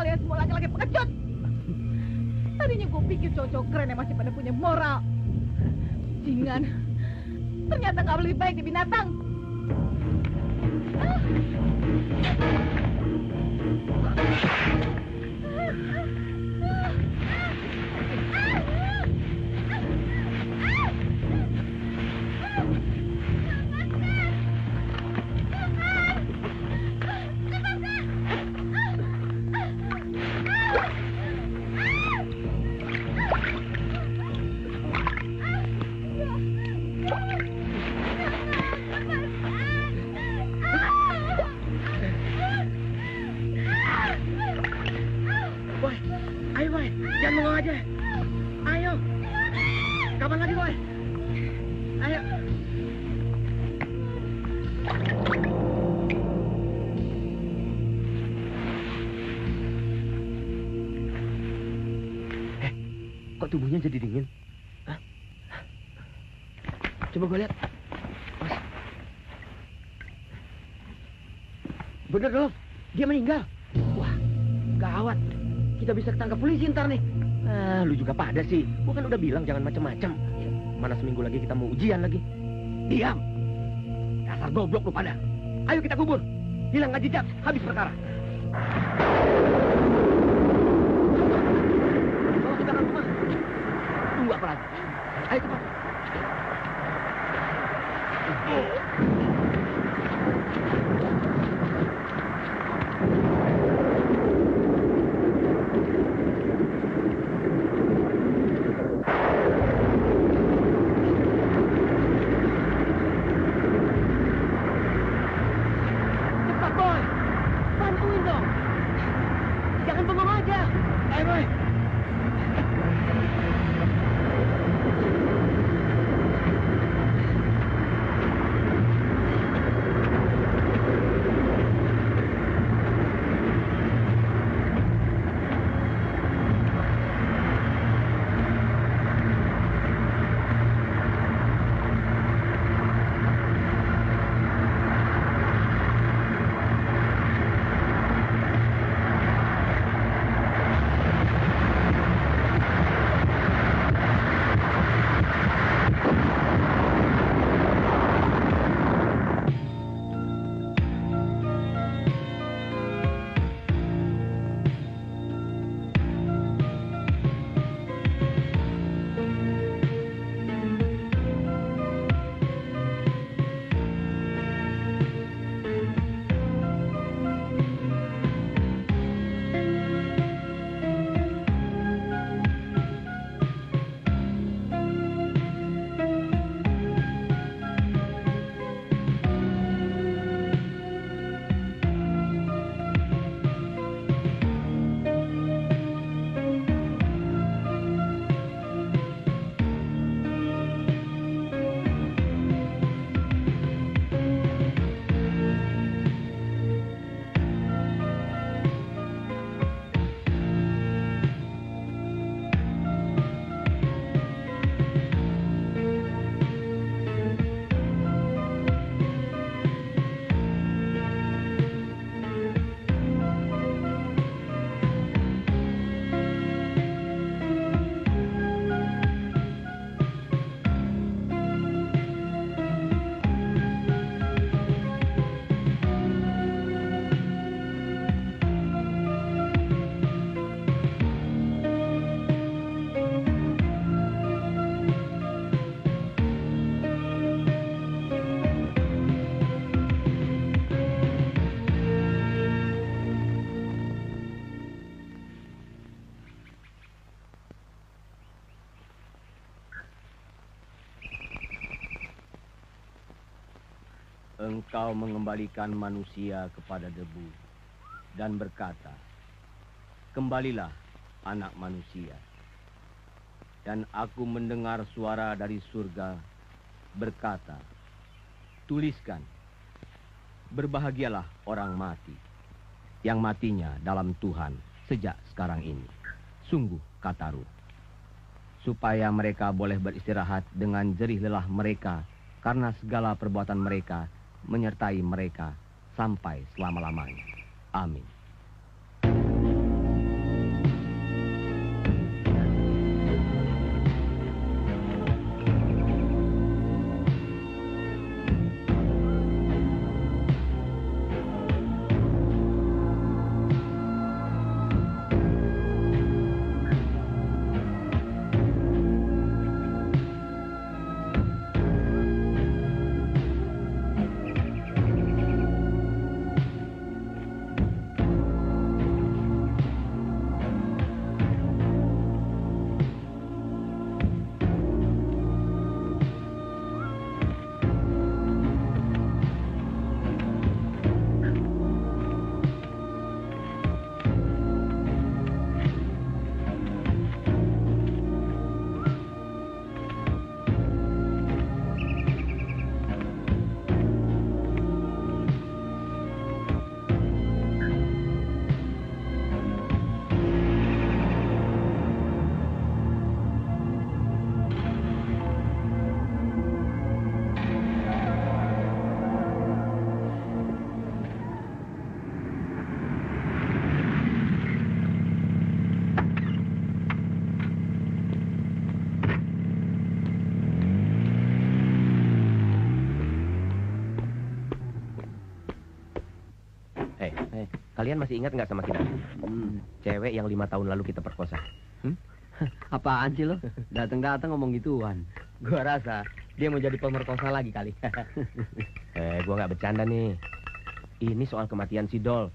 Kalian semua laki-laki pengecut. Tadinya gue pikir cowok-cowok keren yang masih pada punya moral. Jingan. Ternyata gak lebih baik di binatang. Tubuhnya jadi dingin. Hah? Coba gue lihat. Mas. Bener dong, dia meninggal. Wah, gawat. Kita bisa ketangkap polisi ntar nih. Lu juga pada sih. Gua kan udah bilang jangan macam-macam. Mana seminggu lagi kita mau ujian lagi. Diam. Dasar goblok lu pada. Ayo kita kubur. Hilangkan jejak, habis perkara. Tunggu apa lagi? Ayo cepat. Cepat, Boy. Bantuin dong. Jangan bengong aja. Ayo, Boy. Engkau mengembalikan manusia kepada debu dan berkata, "Kembalilah, anak manusia." Dan aku mendengar suara dari surga berkata, "Tuliskan, berbahagialah orang mati, yang matinya dalam Tuhan sejak sekarang ini." Sungguh, kata Ruth, supaya mereka boleh beristirahat dengan jerih lelah mereka, karena segala perbuatan mereka menyertai mereka sampai selama-lamanya. Amin. kalian masih ingat nggak sama kita? Cewek yang 5 tahun lalu kita perkosa. Apaan sih lo? Datang-datang ngomong gituan. Gua rasa dia mau jadi pemerkosa lagi kali. Gua nggak bercanda nih. Ini soal kematian si Dolph.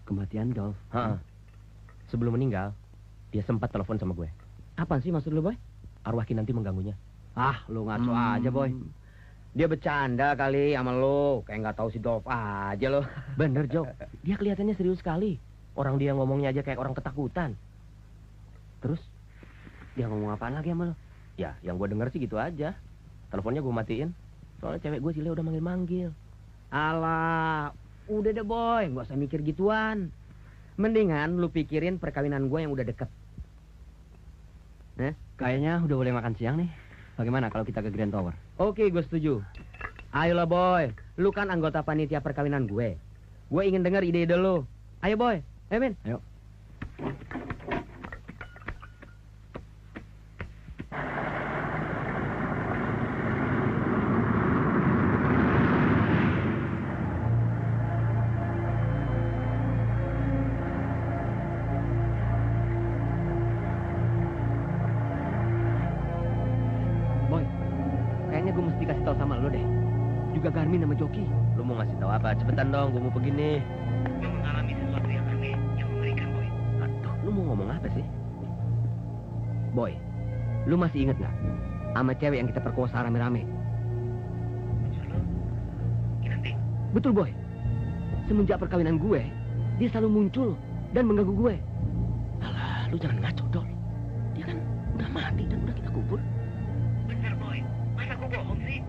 Kematian Dolph? Sebelum meninggal, dia sempat telepon sama gue. Apaan sih maksud lo, Boy? Arwah Kinanti mengganggunya. Ah, lo ngaco aja, Boy. Dia bercanda kali sama lo. Kayak nggak tahu si Dolph aja lo. Bener, Jok. Dia kelihatannya serius sekali. Orang dia ngomongnya aja kayak orang ketakutan. Terus, Dia ngomong apaan lagi sama lo? ya yang gue denger sih gitu aja. Teleponnya gue matiin. Soalnya cewek gue Sile udah manggil-manggil. Alah, udah deh, Boy. Nggak usah mikir gituan. Mendingan lu pikirin perkawinan gue yang udah deket. Kayaknya udah boleh makan siang nih. Bagaimana kalau kita ke Grand Tower? Oke, gue setuju. Ayolah, Boy. Lu kan anggota panitia perkawinan gue. Gue ingin dengar ide-ide lu. Ayo, Boy. Ayo, Min. Ayo. Kayaknya gue mesti kasih tahu sama lo deh. Juga Garmin sama Joki. Lu mau ngasih tahu apa? Cepetan dong, gue mau pergi nih. Gue mengalami sesuatu yang aneh, yang mengerikan, Boy. Aduh, lu mau ngomong apa sih? Boy, lu masih inget nggak sama cewek yang kita perkosa rame-rame? Betul, Boy. Semenjak perkawinan gue, dia selalu muncul dan mengganggu gue. Alah, lu jangan ngaco, Dol. Dia kan udah mati dan udah kita kubur. Bener, Boy. Masa gue bohong sih?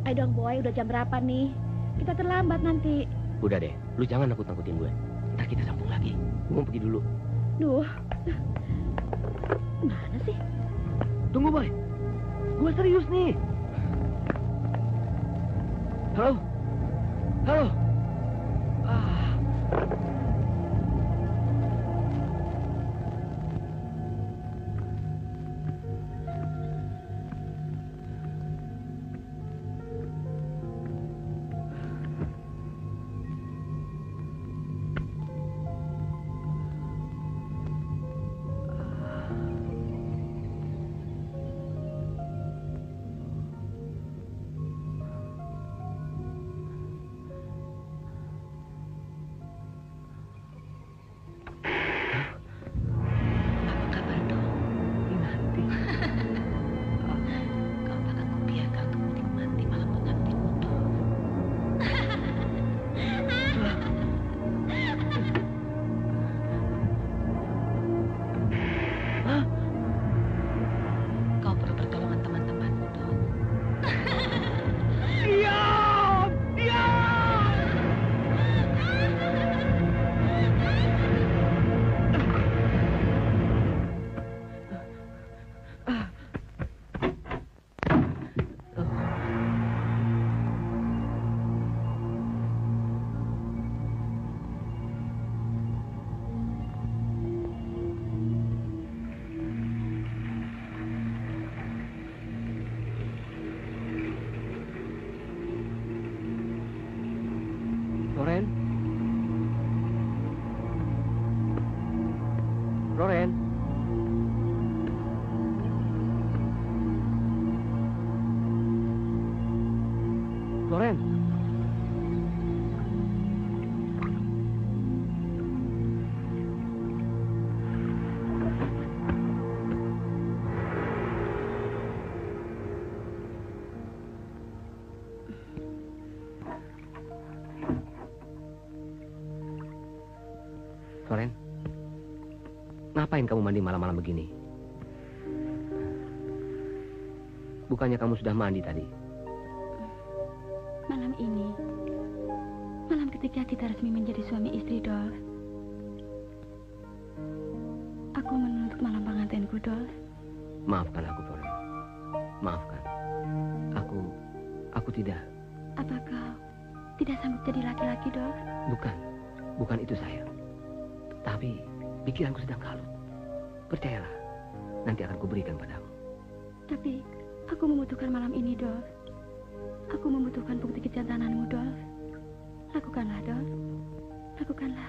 Ayo dong, Boy. Udah jam berapa nih? Kita terlambat nanti. Udah deh, lu jangan nakut-nakutin gue. Ntar kita sambung lagi. Gue mau pergi dulu. Duh. Mana sih? Tunggu, Boy. Gue serius nih. Halo? Halo? Ah. Loren. Loren. Loren. Ngapain kamu mandi malam-malam begini? Bukannya kamu sudah mandi tadi? Malam ini, malam ketika kita resmi menjadi suami istri, Dolph. Aku menuntut malam pengantinku, Dolph. Maafkan aku, Loren. Maafkan. Aku tidak. Apa kau tidak sanggup jadi laki-laki, Dolph? Bukan itu sayang. Tapi pikiranku sedang kalut. Percayalah, nanti akan kuberikan padamu. Tapi aku membutuhkan malam ini, Dolph. Aku membutuhkan bukti kejantananmu, Dolph. Lakukanlah, Dolph. Lakukanlah.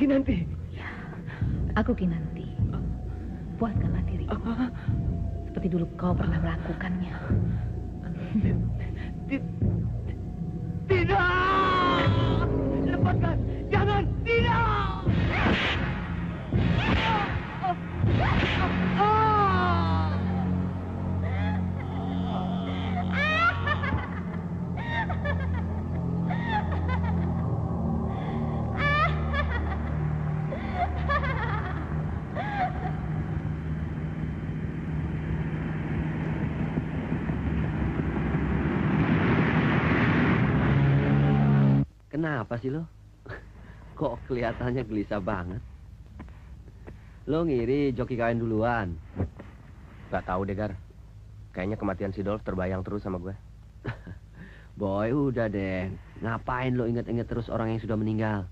Kinanti. Ya, aku Kinanti. Puaskanlah dirimu. Seperti dulu kau pernah melakukannya. Tidak! Lepaskan! Jangan! Tidak! Kenapa sih lo? Kok kelihatannya gelisah banget? Lo ngiri joki kawin duluan? Gak tahu deh, Gar. Kayaknya kematian si Dolph terbayang terus sama gue. Boy, udah deh. Ngapain lo inget-inget terus orang yang sudah meninggal?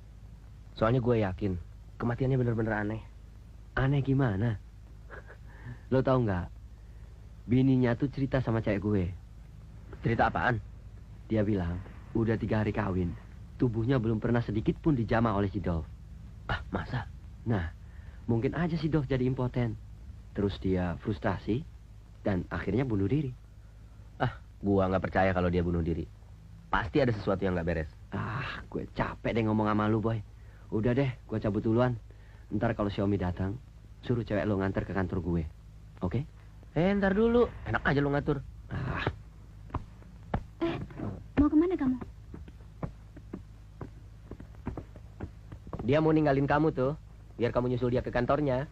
Soalnya gue yakin kematiannya bener-bener aneh. Aneh gimana? Lo tahu nggak? Bininya tuh cerita sama cewek gue. Cerita apaan? Dia bilang, udah 3 hari kawin. Tubuhnya belum pernah sedikit pun dijamah oleh si Dolph. Ah, masa? Nah, mungkin aja si Dolph jadi impoten. Terus dia frustasi dan akhirnya bunuh diri. Ah, gua nggak percaya kalau dia bunuh diri. Pasti ada sesuatu yang nggak beres. Ah, gue capek deh ngomong sama lu, Boy. Udah deh, gue cabut duluan. Ntar kalau Xiaomi datang, suruh cewek lo nganter ke kantor gue. Oke? Ntar dulu. Enak aja lo ngatur. Ah. Dia mau ninggalin kamu tuh, biar kamu nyusul dia ke kantornya.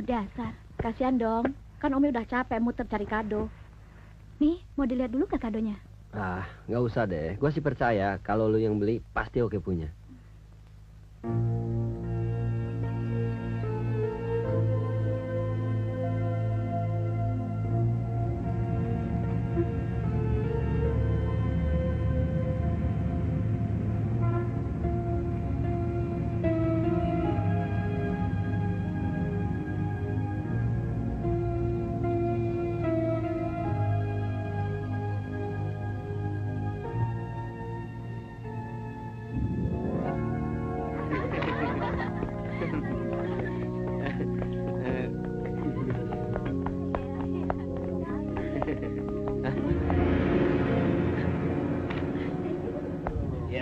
Dasar. Kasihan dong. Kan Umi udah capek muter cari kado. Nih, mau dilihat dulu ke kadonya? Ah, nggak usah deh. Gue sih percaya kalau lu yang beli pasti oke punya.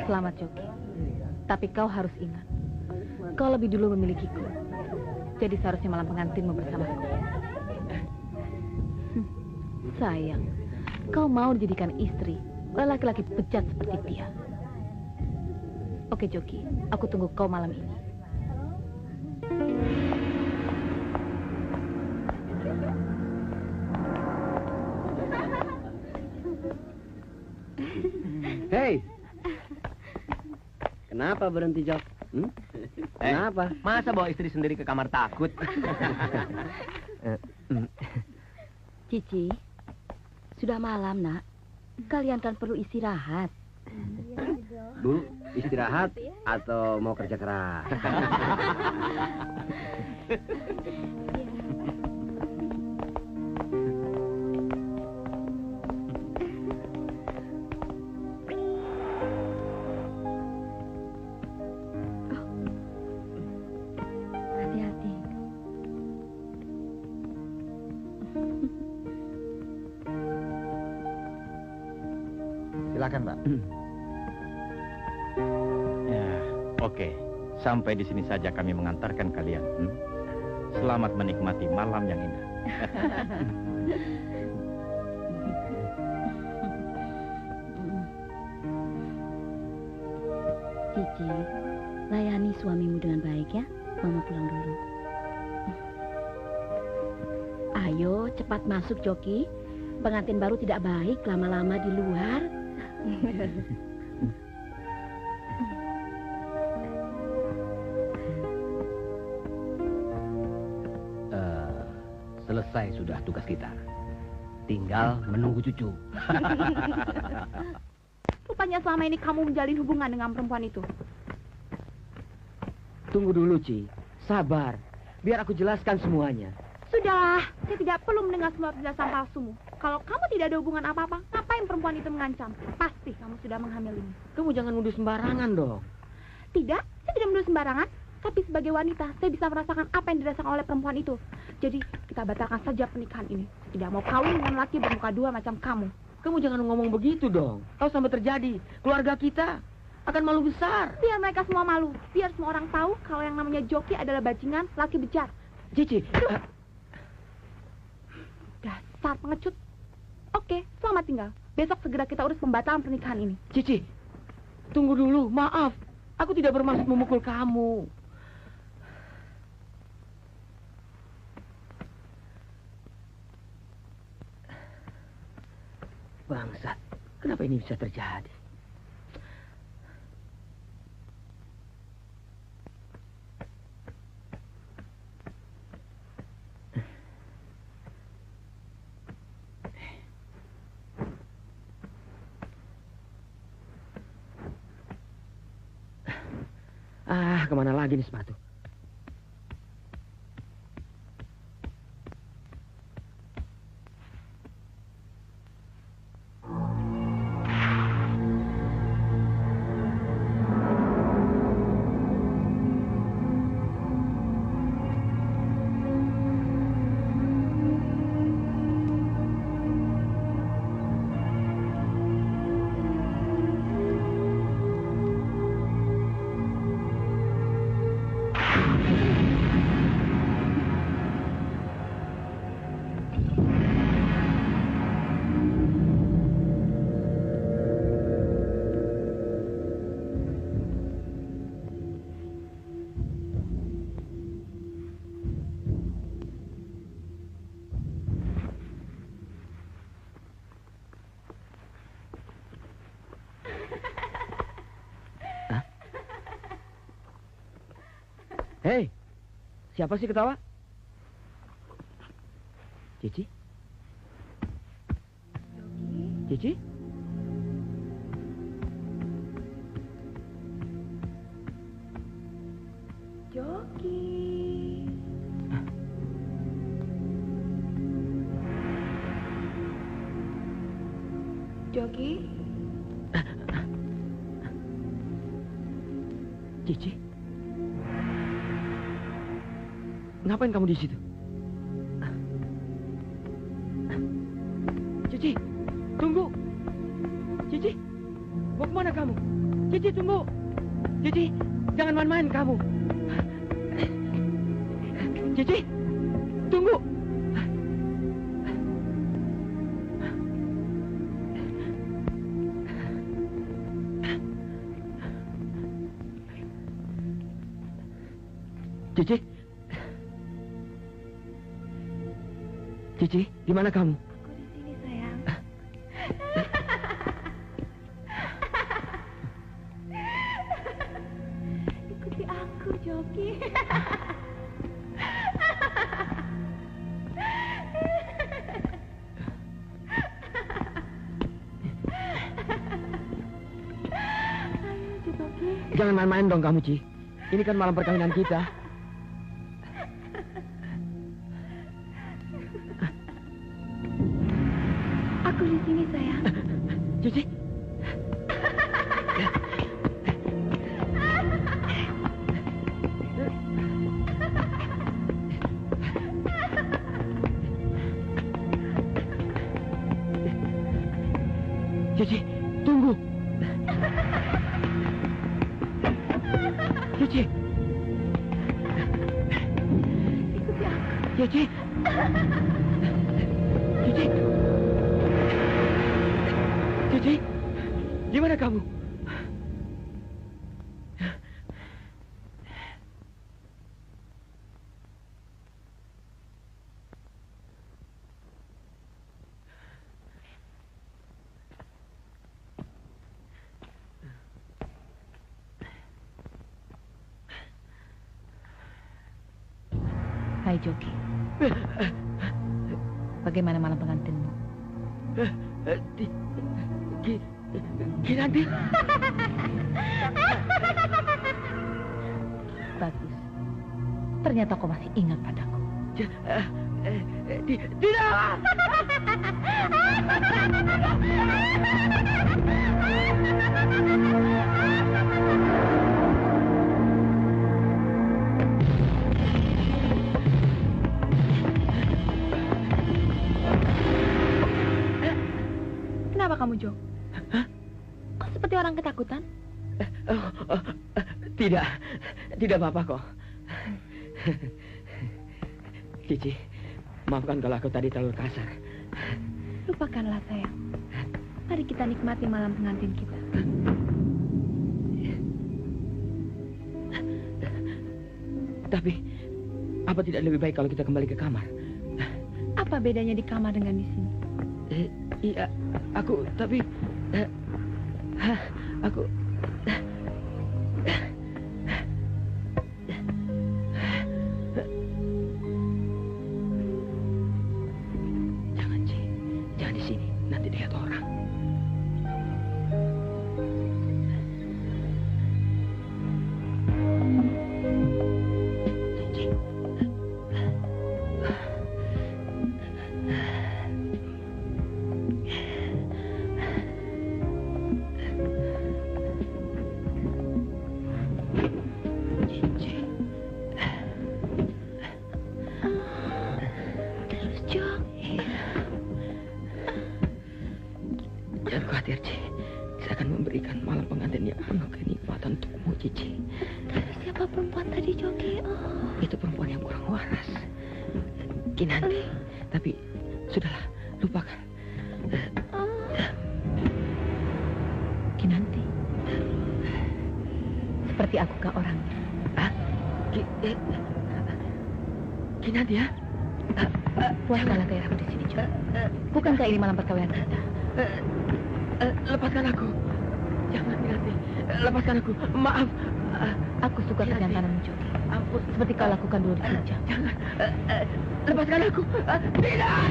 Selamat, Joki. Tapi kau harus ingat, kau lebih dulu memilikiku. Jadi seharusnya malam pengantinmu bersamaku. Sayang, kau mau dijadikan istri oleh laki-laki bejat seperti dia. Oke, Joki, aku tunggu kau malam ini. Hei! Kenapa berhenti, Jok? Kenapa? Masa bawa istri sendiri ke kamar takut? Cici, sudah malam, Nak. Kalian kan perlu istirahat. Bu, istirahat atau mau kerja keras? Hati-hati. Silakan, Pak. Ya, oke. Sampai di sini saja kami mengantarkan kalian. Selamat menikmati malam yang indah. Cici, layani suamimu dengan baik ya. Mama pulang dulu. Ayo, cepat masuk, Joki. Pengantin baru tidak baik lama-lama di luar. Selesai sudah tugas kita. Tinggal menunggu cucu. Rupanya selama ini kamu menjalin hubungan dengan perempuan itu. Tunggu dulu, Ci. Sabar. Biar aku jelaskan semuanya. Sudahlah, saya tidak perlu mendengar semua penjelasan palsumu. Kalau kamu tidak ada hubungan apa-apa, ngapain perempuan itu mengancam? Pasti kamu sudah menghamilinya. Kamu jangan nuduh sembarangan dong. Tidak, saya tidak menuduh sembarangan. Tapi sebagai wanita, saya bisa merasakan apa yang dirasakan oleh perempuan itu. Jadi, kita batalkan saja pernikahan ini. Tidak mau kawin dengan laki bermuka dua macam kamu. Kamu jangan ngomong begitu dong. Kalau sampai terjadi, keluarga kita akan malu besar. Biar mereka semua malu. Biar semua orang tahu kalau yang namanya Joki adalah bajingan laki bejat. Cici, Dasar pengecut. Oke, selamat tinggal. Besok segera kita urus pembatalan pernikahan ini. Cici, tunggu dulu. Maaf, aku tidak bermaksud memukul kamu. Bangsat, kenapa ini bisa terjadi? Kemana lagi nih sepatu? Hei, siapa sih ketawa? Cici? Cici? Joki. Joki. Cici? Ngapain kamu di situ? Cici, tunggu. Cici, mau kemana kamu? Cici, tunggu. Cici, jangan main-main kamu. Cici, tunggu. Cici, Cici, di mana kamu? Aku di sini, sayang. Ikuti aku, Joki. Ayo, Joki. Jangan main-main dong kamu, Ci. Ini kan malam perkawinan kita. Aku di sini, sayang. Cici. Cici, tunggu. Cici. Ikuti aku. Cici. Cici. Cici. Di mana kamu? Hai Joki. Bagaimana malam pengantinmu? Kinanti. Bagus. Ternyata kau masih ingat padaku. Tidak. Kenapa kamu, Jo? Kok seperti orang ketakutan? Tidak. Tidak apa-apa kok. Cici, maafkan kalau aku tadi terlalu kasar. Lupakanlah, sayang. Mari kita nikmati malam pengantin kita. Tapi, apa tidak lebih baik kalau kita kembali ke kamar? Apa bedanya di kamar dengan di sini? Iya, tapi aku jangan Ci, jangan di sini, nanti dilihat orang. Ci. Jangan khawatir, Ci. Saya akan memberikan malam pengantin yang penuh kenikmatan untukmu, Cici. Tapi siapa perempuan tadi, Joki? Itu perempuan yang kurang waras. Kinanti. Tapi, sudahlah, lupakan. Kinanti. Seperti akukah orangnya? Hah? Kinanti, ya? Puaskanlah gairahmu di sini, Jo. Bukankah ini malam perkawinan kita? Lepaskan aku. Jangan, Kinanti. Lepaskan aku. Maaf. Aku suka kejantananmu, Joki. ampun. Seperti kau lakukan dulu di Jogja. Jangan. Lepaskan aku. Tidak.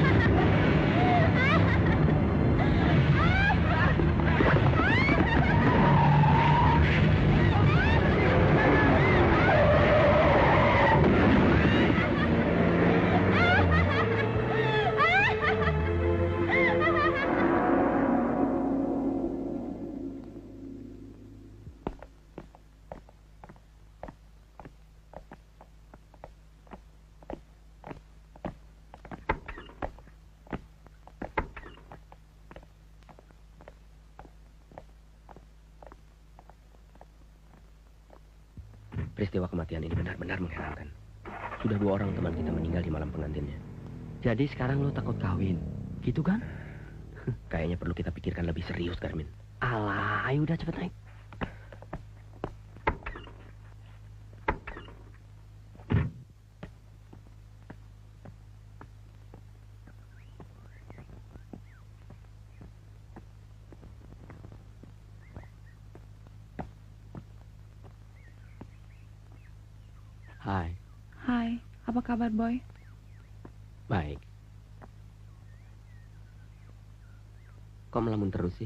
Peristiwa kematian ini benar-benar mengherankan. Sudah 2 orang teman kita meninggal di malam pengantinnya. Jadi sekarang lo takut kawin, gitu kan? Kayaknya perlu kita pikirkan lebih serius, Garmin. Alah, ayo udah cepet naik. Hai. Hai, apa kabar, Boy? Baik. Kok melamun terus sih?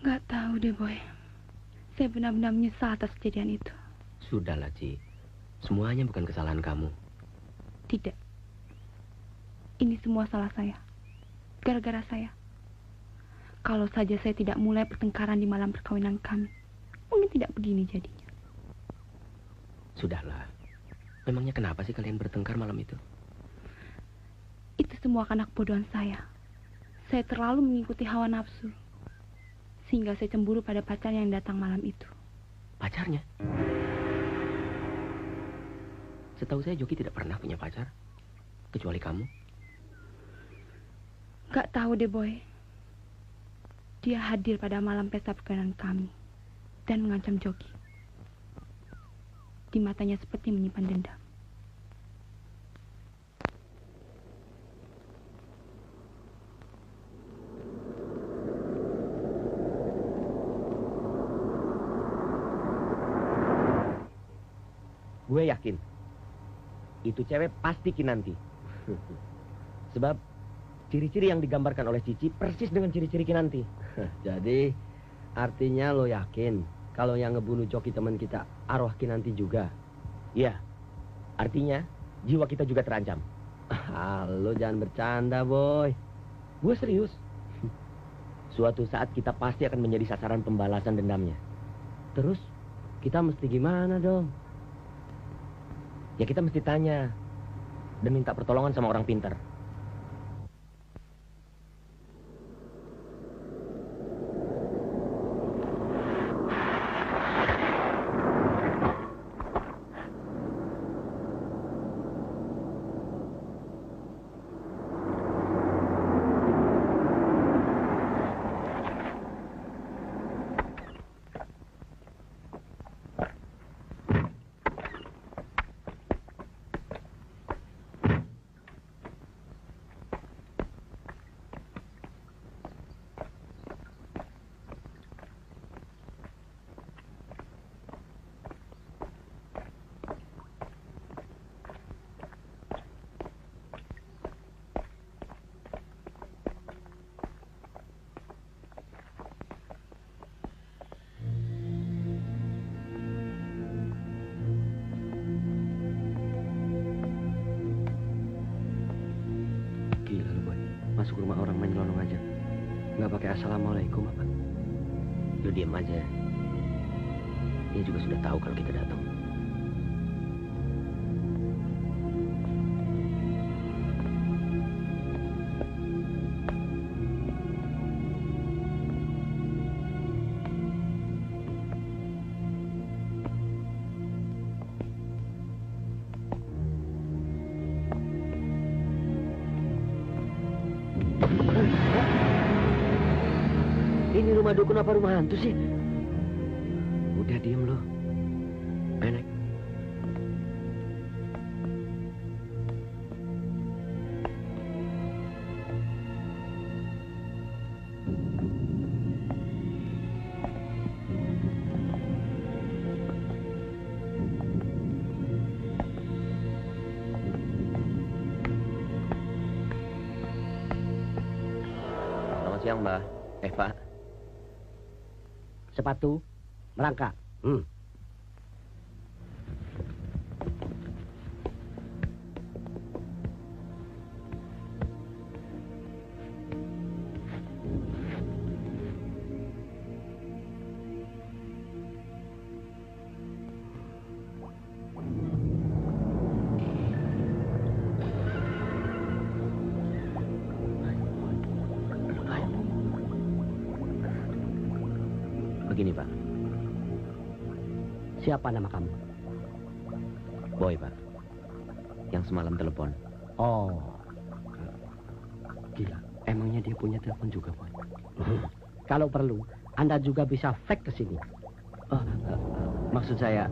Nggak tahu deh, Boy. Saya benar-benar menyesal atas kejadian itu. Sudahlah, Ci. Semuanya bukan kesalahan kamu. Tidak. Ini semua salah saya. Gara-gara saya. Kalau saja saya tidak mulai pertengkaran di malam perkawinan kami, mungkin tidak begini jadinya. Sudahlah. Memangnya kenapa sih kalian bertengkar malam itu? Itu semua karena kebodohan saya. Saya terlalu mengikuti hawa nafsu. Sehingga saya cemburu pada pacar yang datang malam itu. Pacarnya? Setahu saya Joki tidak pernah punya pacar. Kecuali kamu. Gak tahu deh, Boy. Dia hadir pada malam pesta perkawinan kami. Dan mengancam Joki. Di matanya seperti menyimpan dendam. Gue yakin itu cewek pasti Kinanti. Sebab ciri-ciri yang digambarkan oleh Cici persis dengan ciri-ciri Kinanti. Jadi artinya lo yakin kalau yang ngebunuh Joki teman kita arwah Kinanti juga? Iya. Artinya jiwa kita juga terancam. Lo jangan bercanda, Boy. Gue serius. Suatu saat kita pasti akan menjadi sasaran pembalasan dendamnya. Terus kita mesti gimana dong? Ya kita mesti tanya dan minta pertolongan sama orang pintar. Masuk rumah orang main nyelonong aja. Nggak pakai assalamualaikum apa? Lu diam aja. Dia juga sudah tahu kalau kita datang. Ini rumah dukun apa rumah hantu sih? Udah diem lo. Ayo naik. siang, Mbak. Eva. Sepatu, merangkak. Begini, Pak. Siapa nama kamu? Boy, Pak. Yang semalam telepon. Oh, gila. Emangnya dia punya telepon juga, Boy? Kalau perlu, Anda juga bisa fake ke sini. Oh, maksud saya...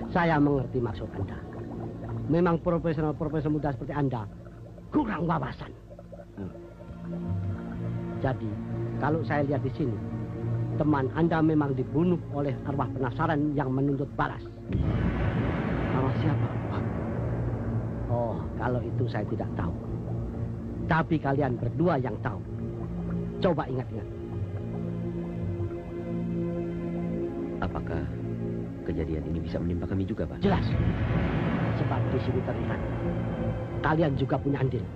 Saya mengerti maksud Anda. Memang profesional-profesional muda seperti Anda kurang wawasan. Jadi, kalau saya lihat di sini, teman Anda memang dibunuh oleh arwah penasaran yang menuntut balas. Arwah siapa? Oh, kalau itu saya tidak tahu. Tapi kalian berdua yang tahu. Coba ingat-ingat. Apakah kejadian ini bisa menimpa kami juga, Pak? Jelas. Sebab di sini terlihat kalian juga punya andil.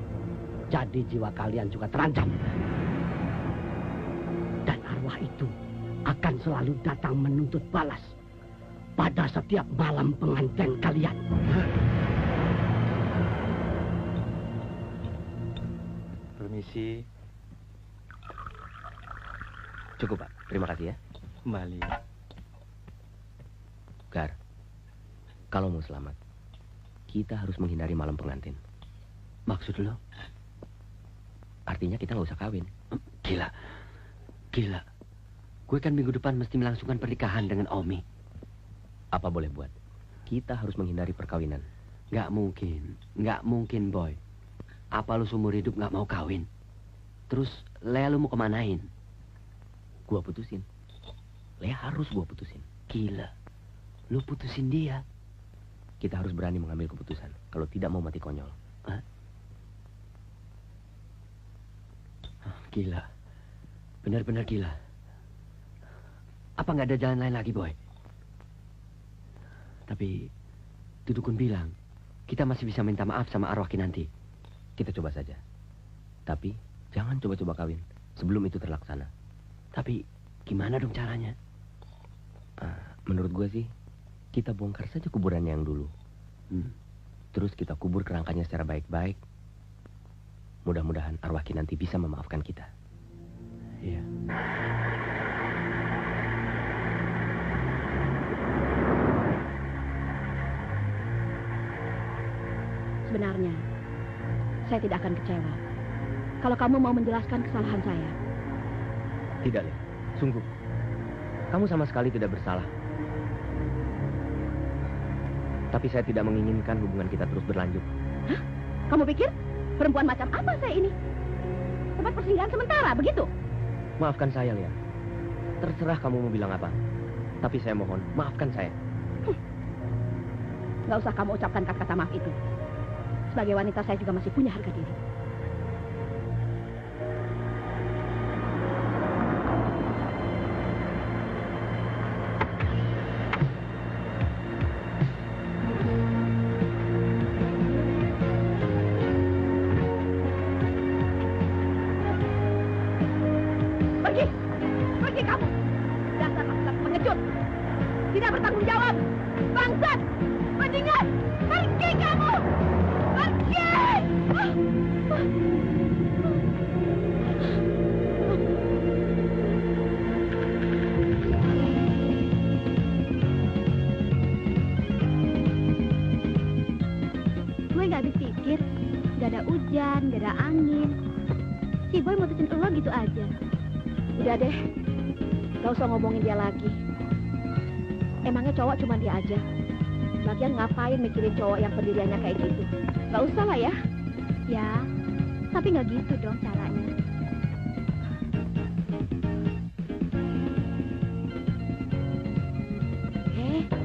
Jadi jiwa kalian juga terancam. Dan arwah itu akan selalu datang menuntut balas pada setiap malam pengantin kalian. Permisi. Cukup, Pak. Terima kasih ya. Kembali. Gar, kalau mau selamat, kita harus menghindari malam pengantin. Maksud lo? Artinya kita nggak usah kawin. Gila. Gue kan minggu depan mesti melangsungkan pernikahan dengan Omi. Apa boleh buat? Kita harus menghindari perkawinan. Nggak mungkin, Boy. Apa lu seumur hidup nggak mau kawin? Terus Lea lu mau kemanain? Gua putusin. Lea harus gua putusin. Gila. Lu putusin dia. Kita harus berani mengambil keputusan. Kalau tidak mau mati konyol. Hah? Gila. Benar-benar gila. Apa nggak ada jalan lain lagi, Boy? Tapi Dudukun bilang kita masih bisa minta maaf sama arwah Kinanti. Kita coba saja. Tapi jangan coba-coba kawin sebelum itu terlaksana. Tapi gimana dong caranya? Menurut gue sih, kita bongkar saja kuburannya yang dulu. Terus kita kubur kerangkanya secara baik-baik. Mudah-mudahan arwah Kinanti bisa memaafkan kita. Iya. Sebenarnya, saya tidak akan kecewa kalau kamu mau menjelaskan kesalahan saya. Tidak, Le. Sungguh. Kamu sama sekali tidak bersalah. Tapi saya tidak menginginkan hubungan kita terus berlanjut. Hah? Kamu pikir perempuan macam apa saya ini? Tempat persinggahan sementara, begitu? Maafkan saya, Lia. Terserah kamu mau bilang apa. Tapi saya mohon, maafkan saya. Nggak usah kamu ucapkan kata-kata maaf itu. Sebagai wanita, saya juga masih punya harga diri. Pergi! Pergi kamu! Dasar laki-laki pengecut! Tidak bertanggung jawab! Bangsat! Mendingan! Pergi kamu! Pergi! Gue gak habis pikir. Gak ada hujan, gak ada angin. Si Boy mutusin lo gitu aja. Udah deh, gak usah ngomongin dia lagi. Emangnya cowok cuma dia aja? Lagian ngapain mikirin cowok yang pendiriannya kayak gitu? Gak usah lah ya. Ya, tapi gak gitu dong caranya.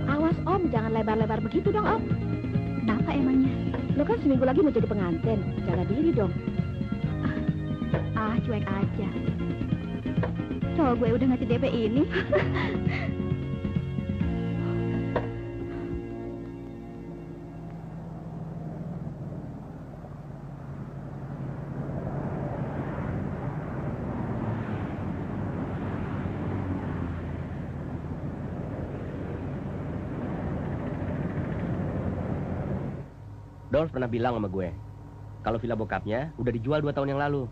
Awas Om, jangan lebar-lebar begitu dong Om. Kenapa emangnya? Lo kan seminggu lagi mau jadi pengantin, jaga diri dong. cuek aja. Cowok gue udah ngasih DP ini. Dolph pernah bilang sama gue, kalau villa bokapnya udah dijual 2 tahun yang lalu.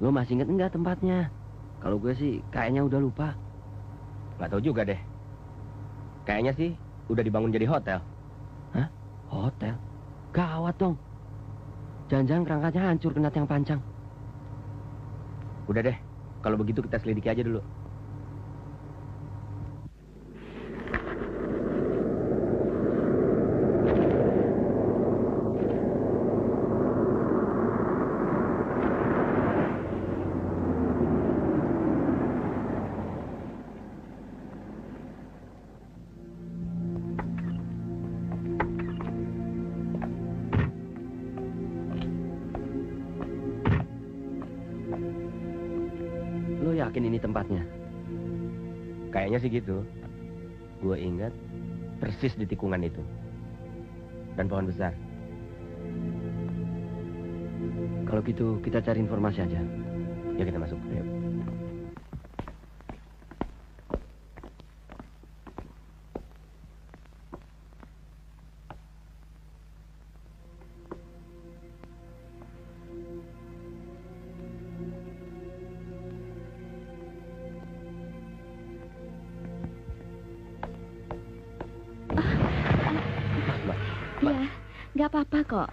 Lo masih inget enggak tempatnya? Kalau gue sih kayaknya udah lupa. Nggak tahu juga deh. Kayaknya sih udah dibangun jadi hotel. Hah? Hotel? Gawat dong. Jangan-jangan kerangkanya hancur kena tiang pancang. Udah deh, kalau begitu kita selidiki aja dulu. Lo yakin ini tempatnya? Kayaknya sih gitu. Gue ingat persis di tikungan itu. Dan pohon besar. Kalau gitu kita cari informasi aja. Ya kita masuk. Ayo. Iya, nggak apa-apa kok.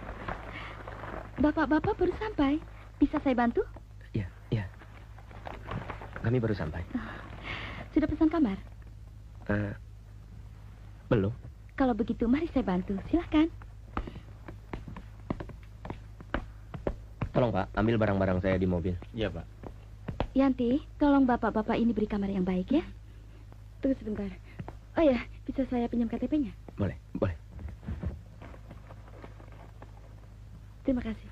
Bapak-bapak baru sampai. Bisa saya bantu? Iya. Kami baru sampai. Sudah pesan kamar? Belum. Kalau begitu, mari saya bantu. Silahkan. Tolong Pak, ambil barang-barang saya di mobil. Iya, Pak. Yanti, tolong bapak-bapak ini beri kamar yang baik ya. Tunggu sebentar. Oh ya, bisa saya pinjam KTP-nya? Boleh. Terima kasih.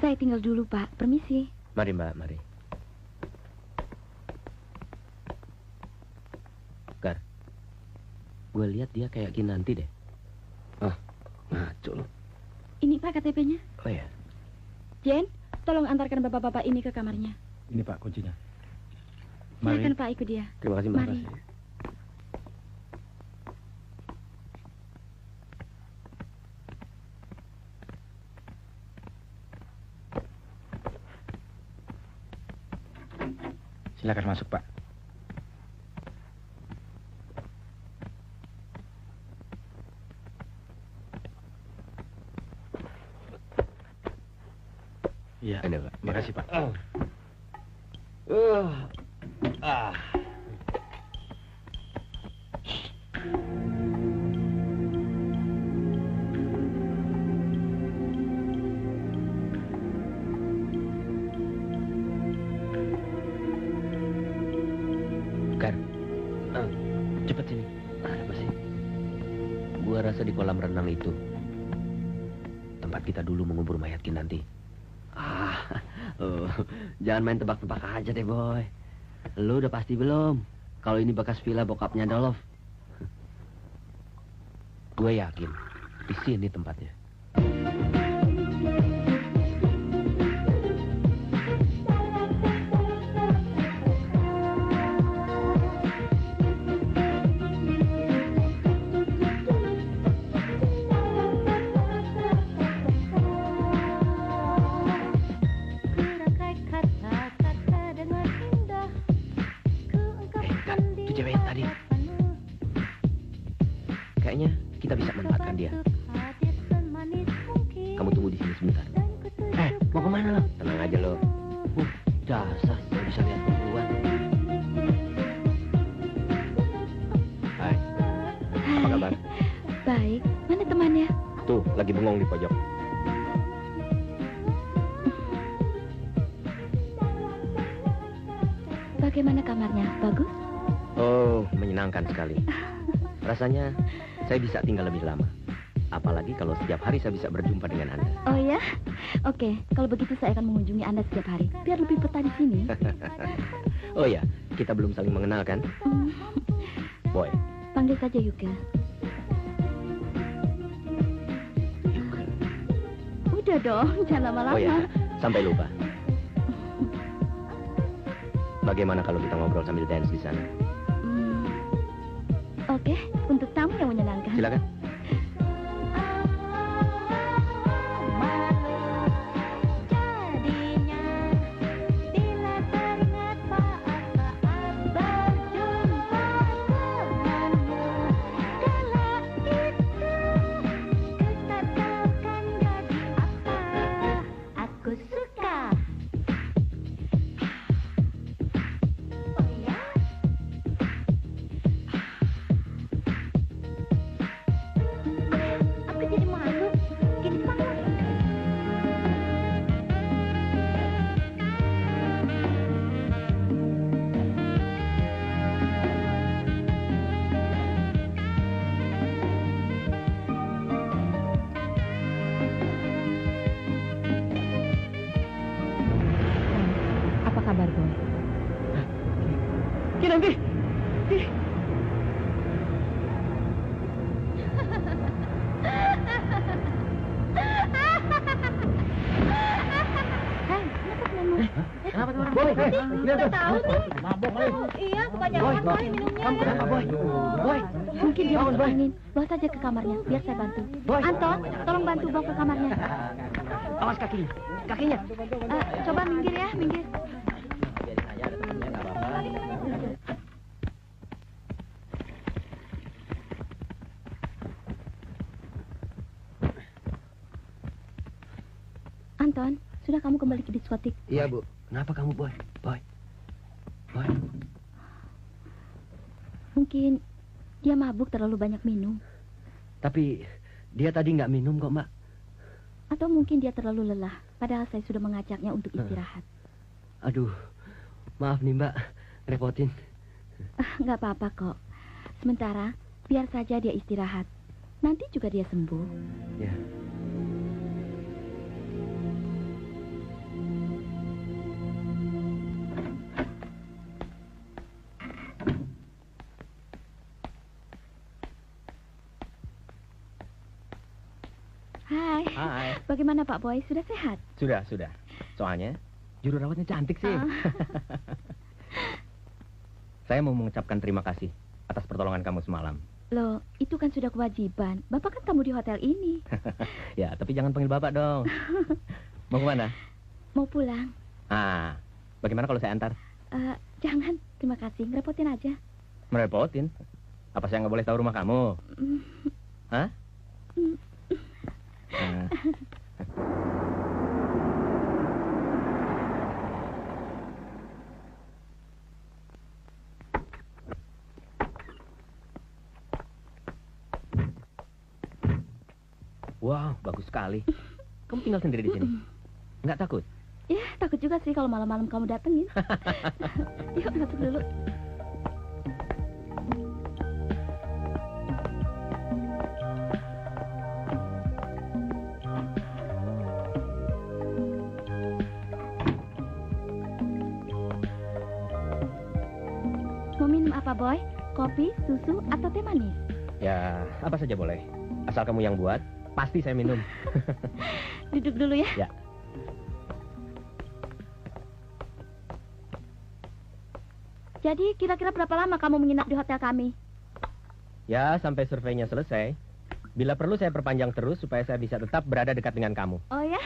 Saya tinggal dulu, Pak. Permisi. Mari Mbak, mari. Gar, gue lihat dia kayak Kinanti deh. Ngaco lo. Ini Pak KTP-nya. Oh ya. Jen, tolong antarkan bapak-bapak ini ke kamarnya. Ini Pak kuncinya. Silakan Pak, ikut dia. Terima kasih Mbak. Mari. Silakan masuk, Pak. Iya. Ini Pak. Makasih, Pak. Gar, cepet sini. Ada apa sih? Gua rasa di kolam renang itu tempat kita dulu mengubur mayat Kinanti. Jangan main tebak-tebak aja deh, Boy. Lu udah pasti belum kalau ini bekas villa bokapnya Dolph? Gue yakin di sini tempatnya. Itu cewek tadi. Kayaknya kita bisa manfaatkan dia. Kamu tunggu di sini sebentar. Mau kemana lo? Tenang aja lo. Dasar, gak bisa lihat perempuan. Hai. Apa kabar? Baik. Mana temannya? Tuh, lagi bengong di pojok. Bagaimana kamarnya? Bagus? Oh, menyenangkan sekali. Rasanya saya bisa tinggal lebih lama. Apalagi kalau setiap hari saya bisa berjumpa dengan Anda. Oh ya? Oke, kalau begitu saya akan mengunjungi Anda setiap hari. Biar lebih betah di sini. Oh ya, kita belum saling mengenal kan? Boy. Panggil saja Yuka. Udah dong, jangan lama-lama. Oh ya, sampai lupa. Bagaimana kalau kita ngobrol sambil dance di sana? Oke, untuk tamu yang menyenangkan. Silakan. Kinanti! Kenapa tuh orang? Boy, tahu tuh. Mabok iya, kebanyakan Boy minumnya. Kamu kenapa, Boy? Boy, Mungkin dia mau angin. Bawa saja ke kamarnya, biar saya bantu. Boy. Anton, tolong bantu bawa ke kamarnya. Awas kakinya. Kakinya. Coba minggir ya, minggir. Anton, sudah kamu kembali ke diskotik? Iya, Bu. Kenapa kamu, Boy? Boy. Mungkin dia mabuk terlalu banyak minum. Tapi dia tadi nggak minum kok, Mbak. Atau mungkin dia terlalu lelah, padahal saya sudah mengajaknya untuk istirahat. Aduh, maaf nih, Mbak. Repotin. Nggak apa-apa kok. Sementara, biar saja dia istirahat. Nanti juga dia sembuh. Ya. Hai. Bagaimana Pak Boy? Sudah sehat? Sudah. Soalnya juru rawatnya cantik sih. Saya mau mengucapkan terima kasih atas pertolongan kamu semalam. Loh, itu kan sudah kewajiban. Bapak kan tamu di hotel ini. Ya, tapi jangan panggil Bapak dong. Mau kemana? Mau pulang. Bagaimana kalau saya antar? Jangan, terima kasih. Ngerepotin aja. Merepotin? Apa saya nggak boleh tahu rumah kamu? Hah? Wow, bagus sekali. Kamu tinggal sendiri di sini? Nggak takut? Ya, takut juga sih kalau malam-malam kamu datengin. Yuk, masuk dulu. Mau minum apa, Boy? Kopi, susu, atau teh manis? Ya, apa saja boleh. Asal kamu yang buat, pasti saya minum. Duduk dulu ya. Ya. Jadi, kira-kira berapa lama kamu menginap di hotel kami? Ya, sampai surveinya selesai. Bila perlu saya perpanjang terus supaya saya bisa tetap berada dekat dengan kamu. Oh ya?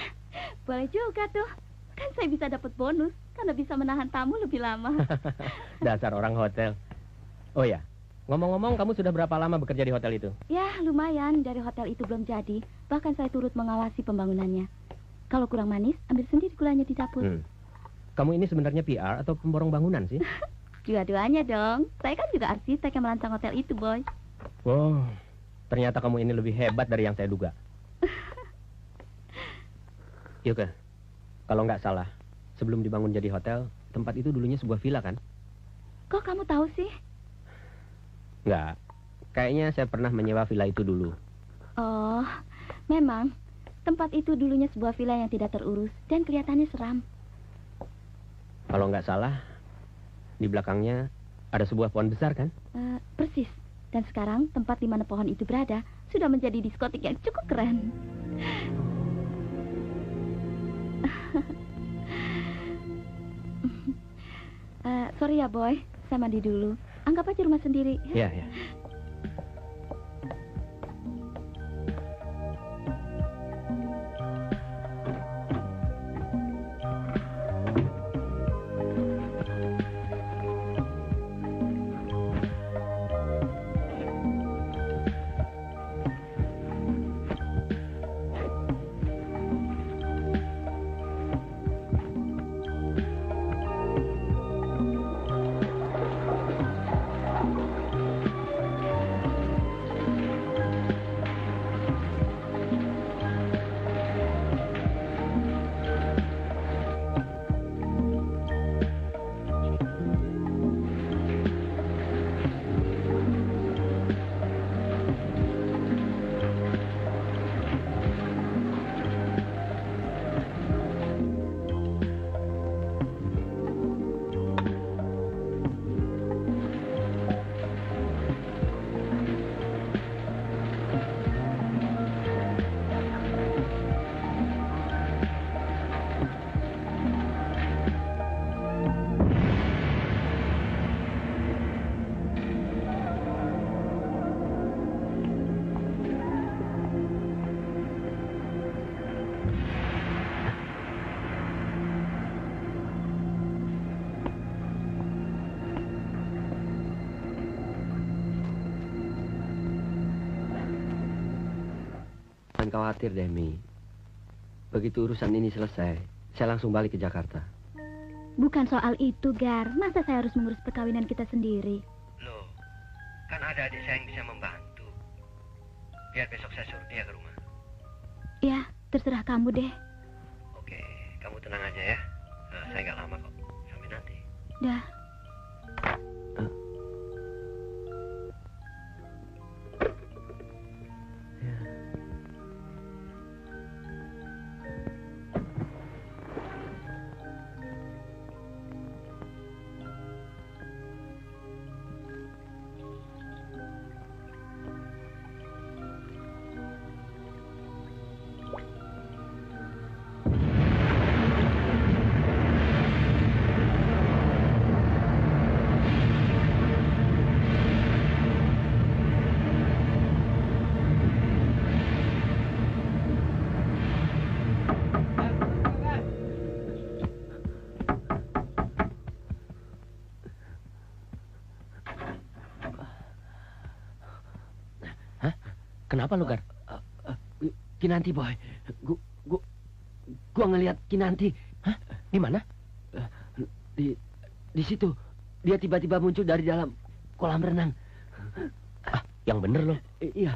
Boleh juga tuh. Kan saya bisa dapat bonus karena bisa menahan tamu lebih lama. Dasar orang hotel. Oh ya, ngomong-ngomong kamu sudah berapa lama bekerja di hotel itu? Ya, lumayan. Dari hotel itu belum jadi. Bahkan saya turut mengawasi pembangunannya. Kalau kurang manis, ambil sendiri gulanya di dapur. Kamu ini sebenarnya PR atau pemborong bangunan sih? Dua-duanya dong. Saya kan juga arsitek yang merancang hotel itu, Boy. Wow, ternyata kamu ini lebih hebat dari yang saya duga. Yuka, kalau nggak salah, sebelum dibangun jadi hotel, tempat itu dulunya sebuah villa kan? Kok kamu tahu sih? Nggak, kayaknya saya pernah menyewa villa itu dulu. Oh, memang tempat itu dulunya sebuah villa yang tidak terurus dan kelihatannya seram. Kalau nggak salah, di belakangnya ada sebuah pohon besar kan? Persis. Dan sekarang tempat di mana pohon itu berada sudah menjadi diskotik yang cukup keren. Sorry ya, Boy. Saya mandi dulu. Anggap aja rumah sendiri. Iya, iya. Jangan khawatir, Demi. Begitu urusan ini selesai, saya langsung balik ke Jakarta. Bukan soal itu, Gar. Masa saya harus mengurus perkawinan kita sendiri? Loh, kan ada adik saya yang bisa membantu. Biar besok saya suruh dia ke rumah. Ya, terserah kamu deh. Oke, kamu tenang aja ya. Saya nggak lama kok. Sampai nanti. Dah. Kenapa lu, Gar? Kinanti, Boy. Gua ngelihat Kinanti. Hah? Di mana? Di situ. Dia tiba-tiba muncul dari dalam kolam renang. Ah, yang bener lo. Iya.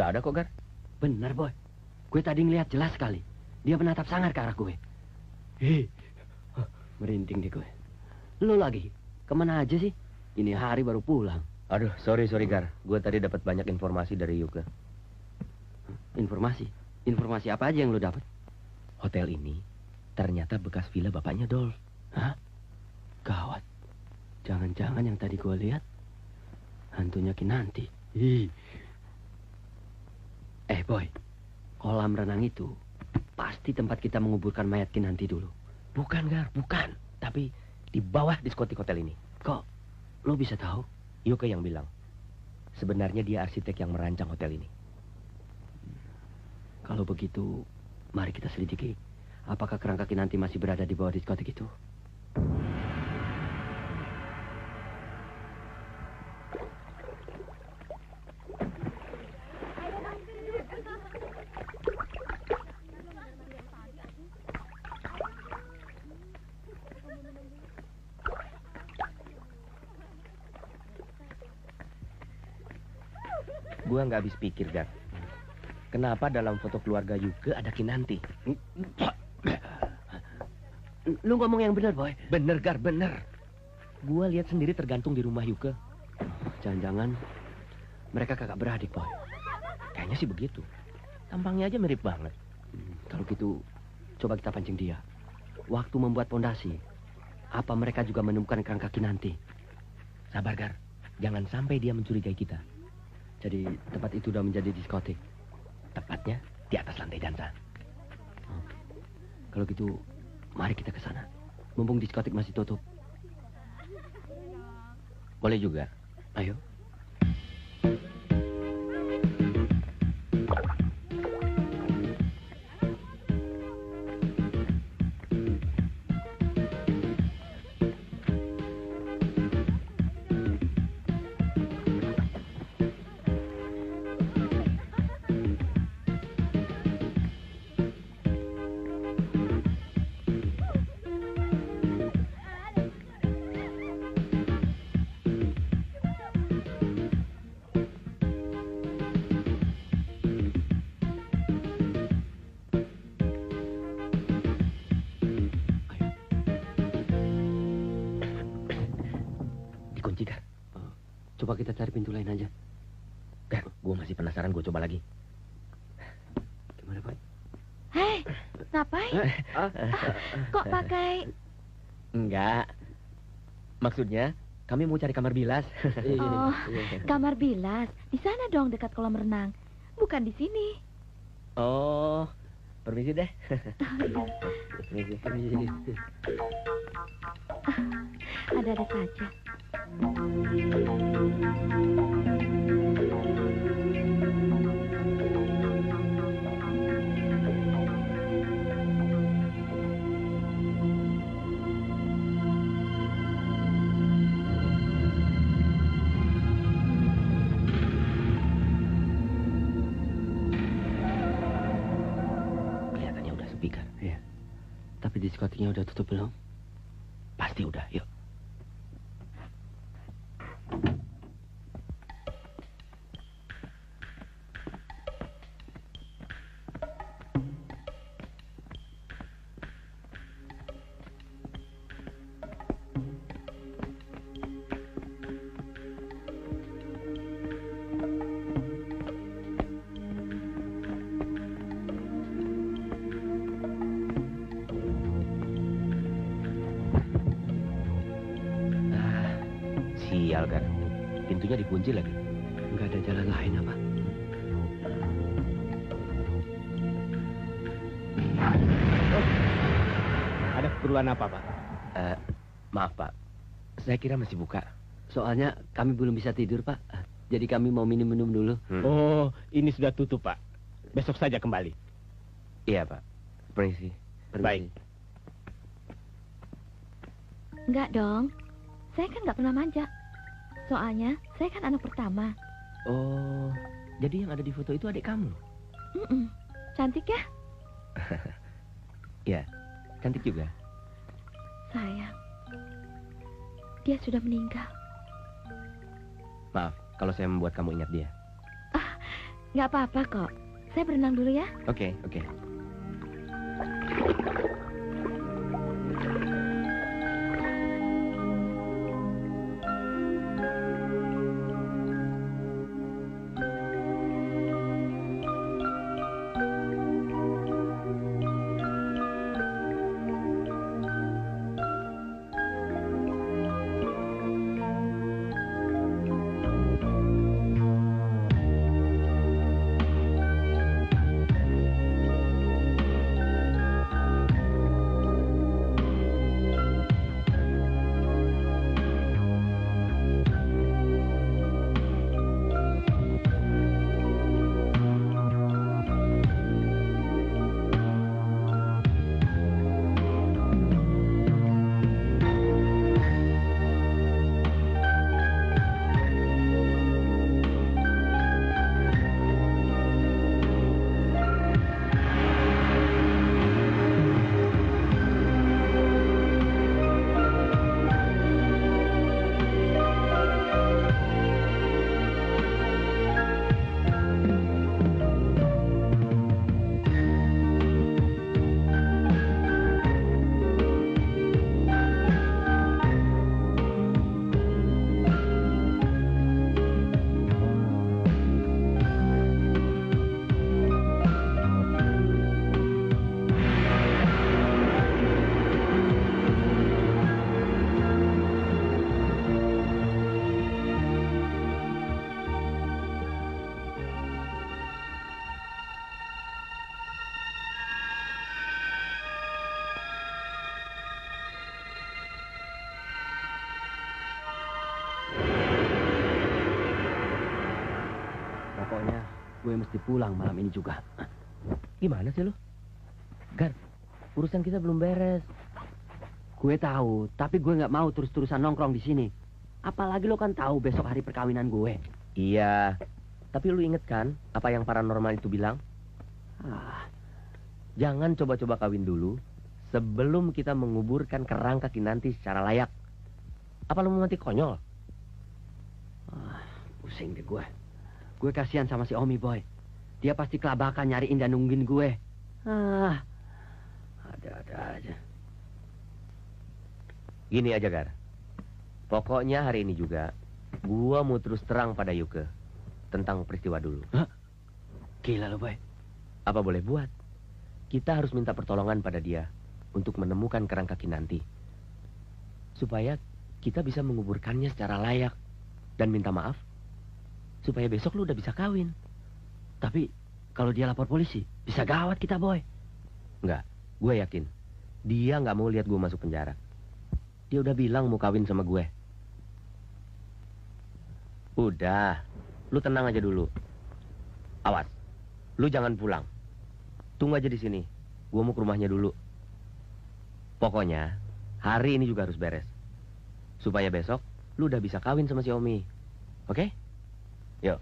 Gak ada kok, Gar. Bener, Boy. Gue tadi ngelihat jelas sekali. Dia menatap sangar ke arah gue. Merinding deh gue. Lo lagi, kemana aja sih? Ini hari baru pulang. Aduh, sorry Gar. Gue tadi dapat banyak informasi dari Yuka. Informasi? Informasi apa aja yang lo dapat? Hotel ini ternyata bekas villa bapaknya Dolph. Hah? Gawat. Jangan-jangan yang tadi gue lihat hantunya Kinanti. Boy, kolam renang itu pasti tempat kita menguburkan mayat Kinanti dulu. Bukan, Gar, bukan. Tapi di bawah diskotik hotel ini. Kok lo bisa tahu? Yuka yang bilang. Sebenarnya dia arsitek yang merancang hotel ini. Kalau begitu, mari kita selidiki. Apakah kerangka Kinanti masih berada di bawah diskotik itu? Gua nggak habis pikir, Gar. Kenapa dalam foto keluarga Yuka ada Kinanti? Lu ngomong yang benar, Boy. Bener, Gar, bener. Gua lihat sendiri tergantung di rumah Yuke. Jangan-jangan mereka kakak beradik, Boy. Kayaknya sih begitu. Tampangnya aja mirip banget. Kalau gitu, coba kita pancing dia. Waktu membuat pondasi, apa mereka juga menemukan kerang kaki nanti? Sabar, Gar. Jangan sampai dia mencurigai kita. Jadi tempat itu udah menjadi diskotik. Tepatnya di atas lantai dansa. Kalau gitu, mari kita ke sana. Mumpung diskotik masih tutup. Boleh juga. Ayo. Dikunci, Gar. Coba kita cari pintu lain aja. Gar, gue masih penasaran. Gue coba lagi. Gimana, Pak? Hei, ngapain? Kok pakai... Enggak. Maksudnya, kami mau cari kamar bilas. Oh, kamar bilas. Di sana dong dekat kolam renang. Bukan di sini. Oh, permisi deh. Permisi. Ada-ada saja. Kelihatannya udah sepi, Gar. Iya. Tapi diskotiknya udah tutup belum? Pasti udah, yuk. Sial, Gar. Pintunya dikunci lagi. Nggak ada jalan lain apa? Ada keperluan apa, Pak? Maaf, Pak. Saya kira masih buka. Soalnya kami belum bisa tidur, Pak. Jadi kami mau minum-minum dulu. Oh, ini sudah tutup, Pak. Besok saja kembali. Iya, Pak. Permisi. Baik. Enggak dong. Saya kan nggak pernah manja. Soalnya saya kan anak pertama. Oh, jadi yang ada di foto itu adik kamu? Cantik ya? Ya, cantik juga. Sayang, dia sudah meninggal. Maaf, kalau saya membuat kamu ingat dia. Nggak apa-apa kok. Saya berenang dulu ya. Oke. Pokoknya gue mesti pulang malam ini juga. Gimana sih lu? Gar, urusan kita belum beres. Gue tahu, tapi gue nggak mau terus-terusan nongkrong di sini. Apalagi lo kan tahu besok hari perkawinan gue. Iya, tapi lu inget kan apa yang paranormal itu bilang? Jangan coba-coba kawin dulu sebelum kita menguburkan kerangka Kinanti secara layak. Apa lu mau mati konyol? Pusing deh gue. Gue kasihan sama si Omi, Boy. Dia pasti kelabakan nyariin dan nungguin gue. Ada-ada aja. Gini aja, Gar. Pokoknya hari ini juga gua mau terus terang pada Yuke tentang peristiwa dulu. Gila lo, Boy. Apa boleh buat? Kita harus minta pertolongan pada dia untuk menemukan kerangka Kinanti. Supaya kita bisa menguburkannya secara layak. Dan minta maaf supaya besok lu udah bisa kawin. Tapi kalau dia lapor polisi, bisa gawat kita, Boy. Enggak, gue yakin dia nggak mau lihat gue masuk penjara. Dia udah bilang mau kawin sama gue. Udah, lu tenang aja dulu. Awas, lu jangan pulang. Tunggu aja di sini. Gue mau ke rumahnya dulu. Pokoknya hari ini juga harus beres. Supaya besok lu udah bisa kawin sama si Omi. Oke? Yuk.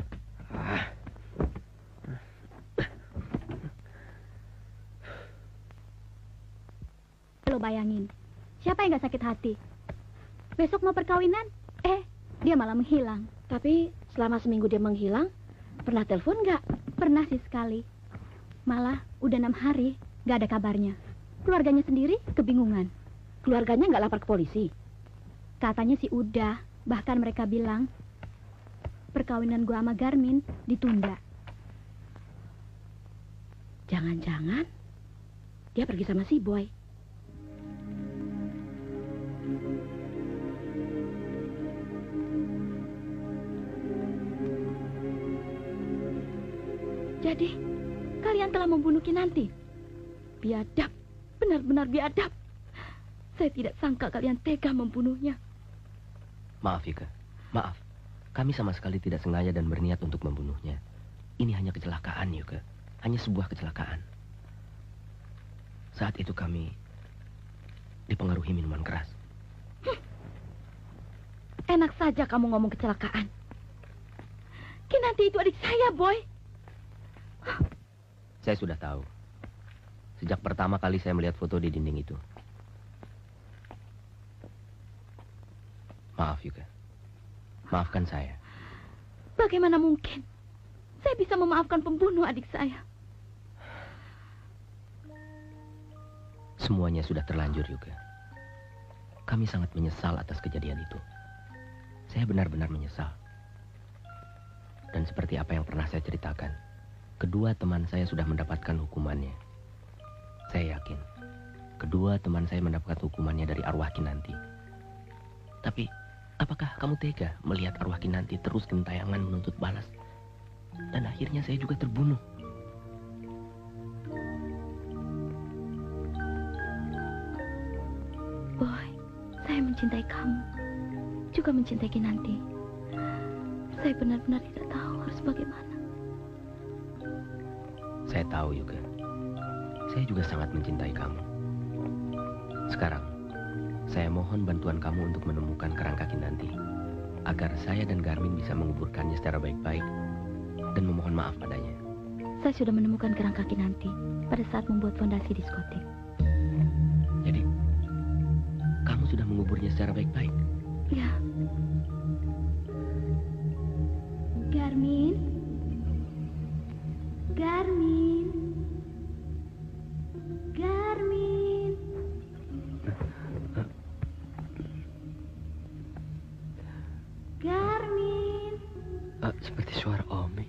Lo bayangin, siapa yang gak sakit hati? Besok mau perkawinan, dia malah menghilang. Tapi selama seminggu dia menghilang, pernah telepon nggak? Pernah sih sekali. Malah udah 6 hari gak ada kabarnya. Keluarganya sendiri kebingungan. Keluarganya nggak lapor ke polisi? Katanya sih udah. Bahkan mereka bilang perkawinan gua sama Garmin ditunda. Jangan-jangan dia pergi sama si Boy. Jadi, kalian telah membunuh Kinanti? Biadab, benar-benar biadab. Saya tidak sangka kalian tega membunuhnya. Maaf, Yuke. Maaf. Kami sama sekali tidak sengaja dan berniat untuk membunuhnya. Ini hanya kecelakaan, Yuke. Hanya sebuah kecelakaan. Saat itu kami dipengaruhi minuman keras. Enak saja kamu ngomong kecelakaan. Kinanti itu adik saya, Boy. Saya sudah tahu. Sejak pertama kali saya melihat foto di dinding itu. Maaf, Yuke. Maafkan saya. Bagaimana mungkin saya bisa memaafkan pembunuh adik saya? Semuanya sudah terlanjur, Yuke. Kami sangat menyesal atas kejadian itu. Saya benar-benar menyesal. Dan seperti apa yang pernah saya ceritakan, kedua teman saya sudah mendapatkan hukumannya. Saya yakin kedua teman saya mendapat hukumannya dari arwah Kinanti. Tapi apakah kamu tega melihat arwah Kinanti terus gentayangan menuntut balas? Dan akhirnya saya juga terbunuh. Boy, saya mencintai kamu. Juga mencintai Kinanti. Saya benar-benar tidak tahu harus bagaimana. Saya tahu juga. Saya juga sangat mencintai kamu. Sekarang, saya mohon bantuan kamu untuk menemukan kerangka Kinanti, agar saya dan Garmin bisa menguburkannya secara baik-baik dan memohon maaf padanya. Saya sudah menemukan kerangka Kinanti pada saat membuat fondasi diskotik. Jadi, kamu sudah menguburnya secara baik-baik? Ya. Garmin? Garmin? Garmin? Garmin? Seperti suara Omi.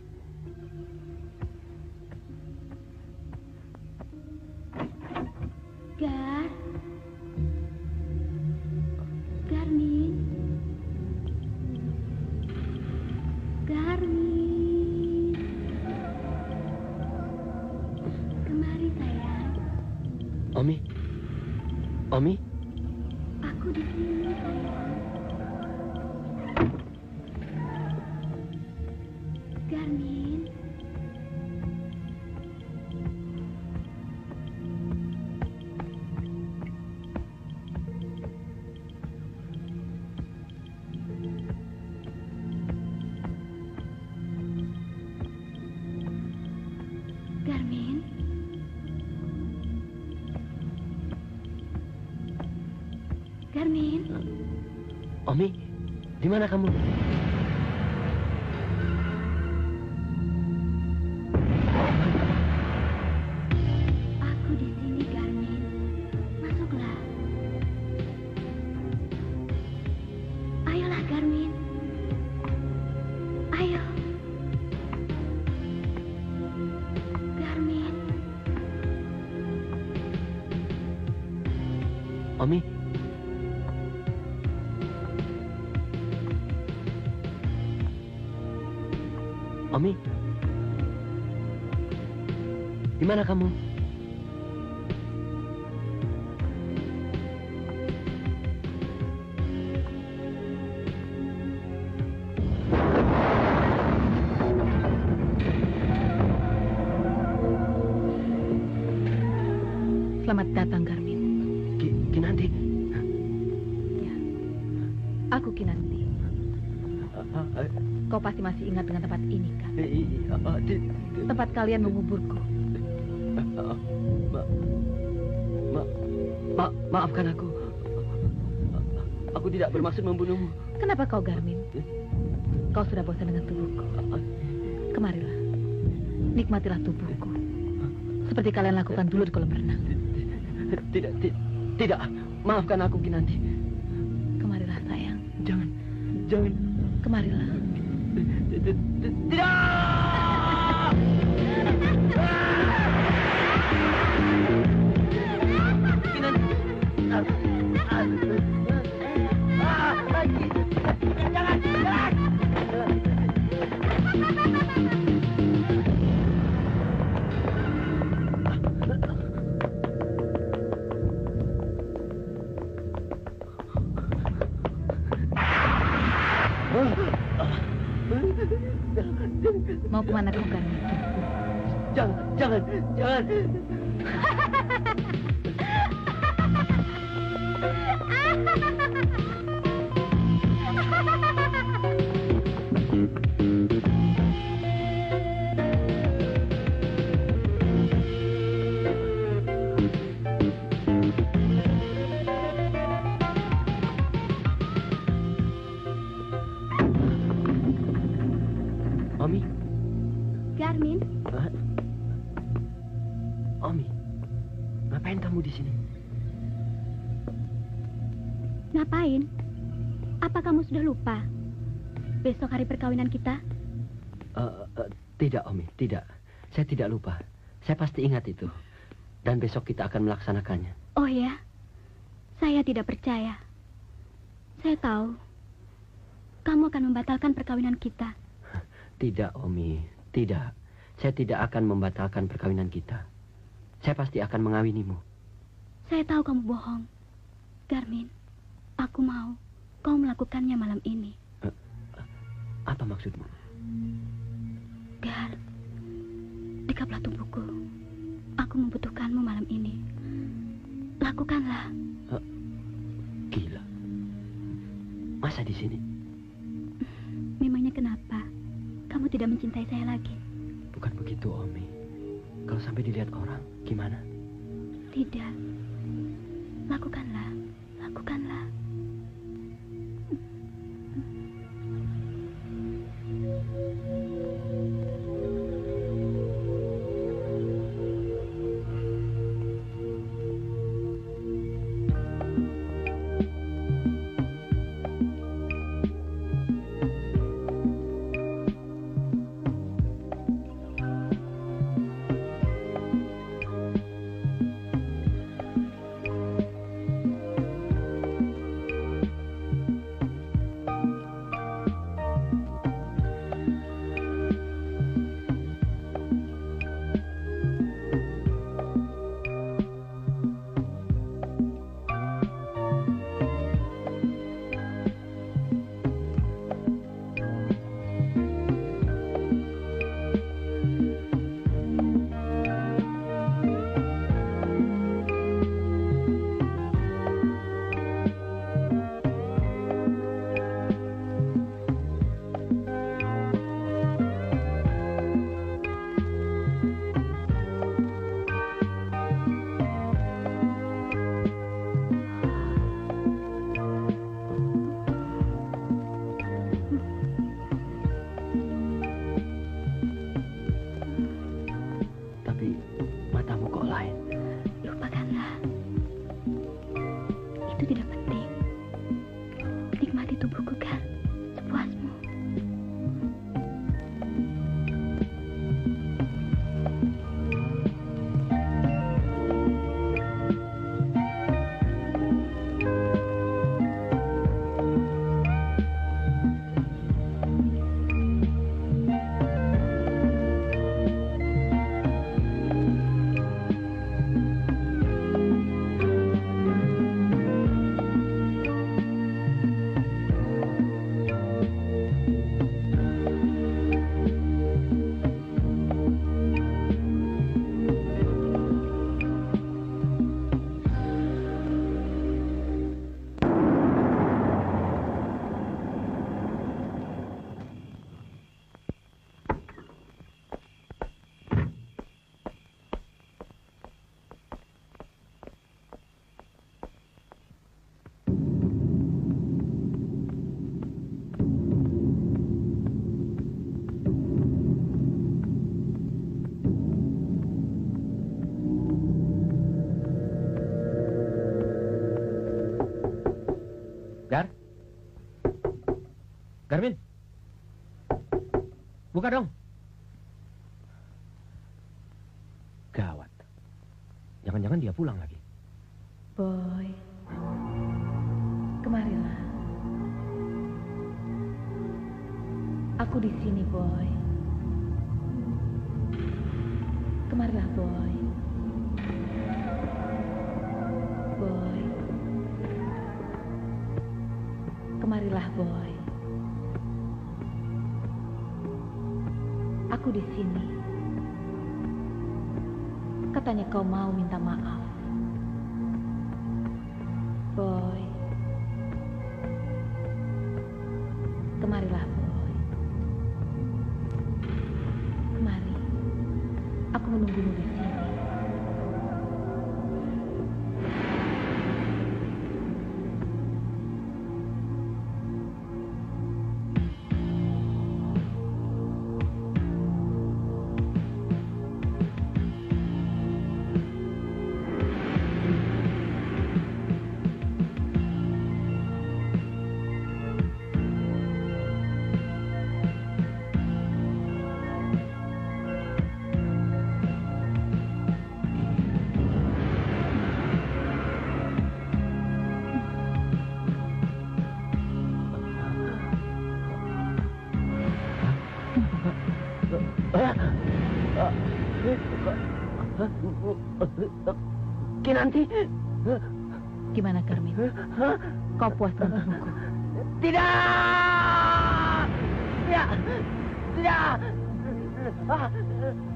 Garmin? Garmin? Kemari, sayang. Omi? Omi? Aku di sini, sayang. Garmin? Omi, di mana kamu? Aku di sini, Garmin. Masuklah. Ayolah, Garmin. Ayo. Garmin. Omi. Omi. Di mana kamu? Selamat datang, Garmin. Kinanti. Ya, aku Kinanti. Kau pasti masih ingat dengan tempat ini, kan? Tempat kalian menguburku. Maafkan aku. Aku tidak bermaksud membunuhmu. Kenapa kau, Garmin? Kau sudah bosan dengan tubuhku. Kemarilah, nikmatilah tubuhku. Seperti kalian lakukan dulu di kolam renang. Tidak. Maafkan aku, Kinanti. Kemarilah, sayang. Jangan. Kemarilah. Tidak! Mau kemana kau, Garmin? Jangan. Omi. Garmin, Omi, ngapain kamu di sini? ngapain? Apa kamu sudah lupa? Besok hari perkawinan kita? Tidak, Omi, tidak. Saya tidak lupa. Saya pasti ingat itu. Dan besok kita akan melaksanakannya. Oh ya, saya tidak percaya. Saya tahu kamu akan membatalkan perkawinan kita. Tidak, Omi. Tidak. Saya tidak akan membatalkan perkawinan kita. Saya pasti akan mengawinimu. Saya tahu kamu bohong. Garmin, aku mau kau melakukannya malam ini. Apa maksudmu? Gar, dekaplah tubuhku. Aku membutuhkanmu malam ini. Lakukanlah. Gila. Masa di sini? Memangnya kenapa? Kamu tidak mencintai saya lagi? Bukan begitu, Omi. Kalau sampai dilihat orang, gimana? Tidak. Lakukanlah. Lakukanlah. Buka dong. Gawat. Jangan-jangan dia pulang lagi. Boy, kemarilah. Aku di sini, Boy. Kemarilah, Boy. Boy. Kemarilah, Boy. Aku di sini. Katanya kau mau minta maaf. Boy. Kemarilah, Boy. Kemari. Aku menunggumu di sini. Kinanti. Gimana, Garmin? Kau puas dengan tubuhku? Tidak! Tidak! Tidak!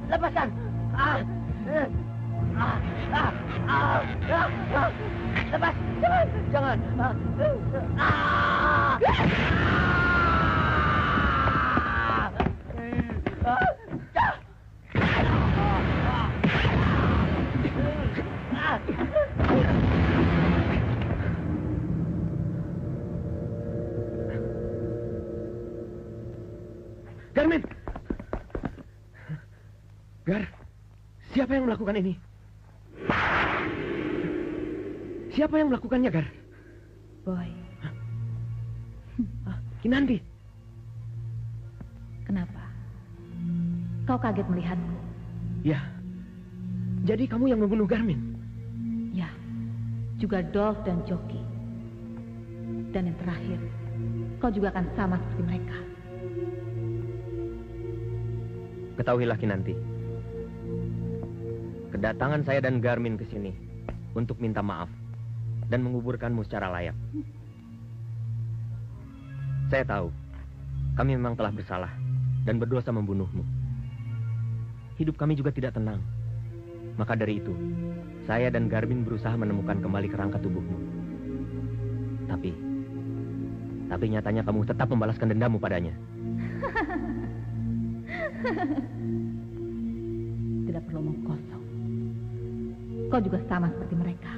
Lepaskan! Lepas! Jangan! Garmin! Gar, siapa yang melakukan ini? Siapa yang melakukannya, Gar? Boy. Kinanti. Kenapa? Kau kaget melihatku? Ya. Jadi kamu yang membunuh Garmin? Ya. Juga Dolph dan Joki. Dan yang terakhir, kau juga akan sama seperti mereka. Ketahuilah, Kinanti. Kedatangan saya dan Garmin ke sini untuk minta maaf dan menguburkanmu secara layak. Saya tahu, kami memang telah bersalah dan berdosa membunuhmu. Hidup kami juga tidak tenang. Maka dari itu, saya dan Garmin berusaha menemukan kembali kerangka tubuhmu. Tapi nyatanya kamu tetap membalaskan dendammu padanya. Tidak perlu omong kosong. Kau juga sama seperti mereka.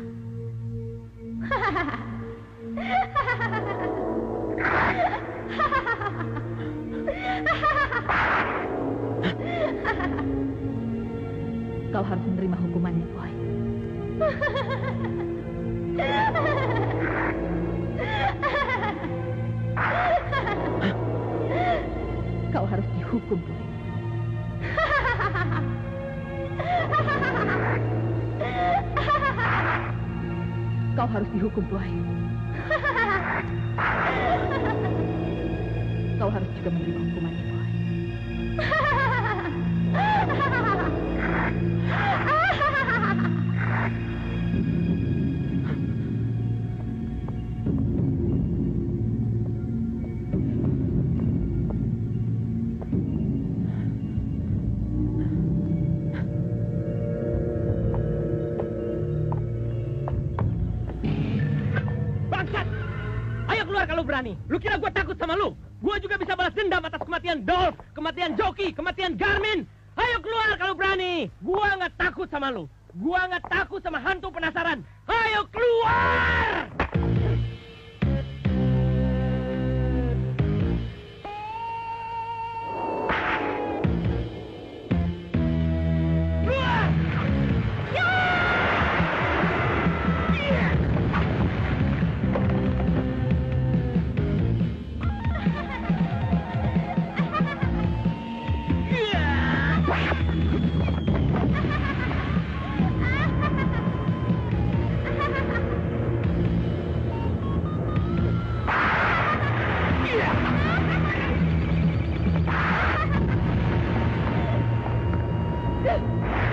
Kau harus menerima hukumannya, Boy. Kau harus dihukum, Boy. Kau harus dihukum, Boy. Kau harus juga menerima hukumannya, Boy. Kalau berani, lu kira gue takut sama lu? Gue juga bisa balas dendam atas kematian Dolph, kematian Joki, kematian Garmin. Ayo keluar kalau berani. Gue nggak takut sama lu. Gue nggak takut sama hantu penasaran. Ayo keluar! Boy.